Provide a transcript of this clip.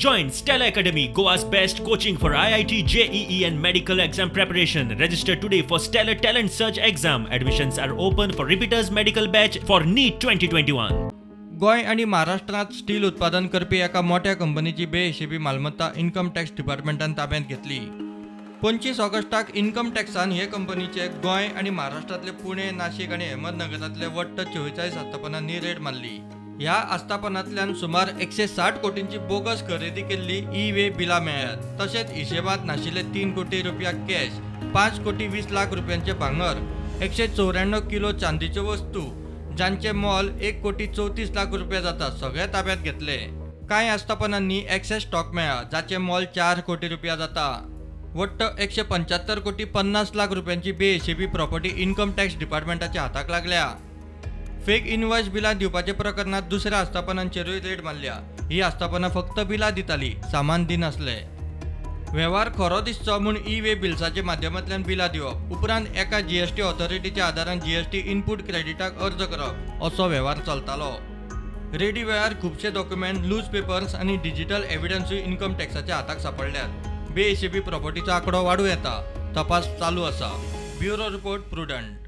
Join Stella Academy, Goa's best coaching for IIT, JEE and medical exam preparation. Register today for Stellar Talent Search exam. Admissions are open for repeaters medical batch for NEET 2021. गोय आणि महाराष्ट्रात steel उत्पादन करपी एका मोठ्या कंपनीची बेहिशेबी मालमत्ता income tax डिपार्टमेंटान ताब्यात घेतली. 25 ऑगस्टाक इन्कम टॅक्सान हे कंपनीचे गोय आणि महाराष्ट्रातले पुणे, नाशिक आणि अहमदनगरातले वट्ट 44 आस्थापनांनी रेड मारली. ह्या आस्थापनांतल्यान सुमार 160 कोटींची बोगस खरेदी केल्ली ई-वे बिलां मेळ्ळ्यात. तशेंच हिशेबात नाशिल्ले 3 कोटी रुपया कॅश, 5 कोटी 20 लाख रुपयांचे भांगर, 194 किलो चांदीच्यो वस्तू ज्यांचे मोल 1 कोटी 34 लाख रुपया जाता सगळे ताब्यात घेतले. कांय आस्थापनांनी एक्सेस स्टॉक मेळ्ळा जाचे मोल 4 कोटी रुपया जाता. वट्ट 175 कोटी 50 लाख रुपयांची बेहिशेबी प्रॉपर्टी इन्कम टॅक्स डिपार्टमेंटाच्या हाताक लागल्या. फेक इनवॉइस बिलां दिवपाच्या प्रकरणात दुसऱ्या आस्थापनांचेरूय रेड मारल्या. ही आस्थापनां फक्त बिलां दिताली, सामान दिनासले. व्यवहार खरो दिसचो म्हूण ई-वे बिल्साच्या माध्यमांतल्यान बिलां दिवप, उपरांत एका जीएसटी ऑथॉरिटीच्या आदारान जीएसटी इनपूट क्रेडिटाक अर्ज करप असो व्यवहार चलतालो. रेडी वेळार खुबशे डॉक्युमेंट, लूज पेपर्स आनी डिजिटल एव्हिडन्सूय इन्कम टॅक्साच्या हाताक सापडल्यात. बेहिशेबी प्रॉपर्टीचो आंकडो वाडूं येता. तपास चालू आसा. Bureau report prudent.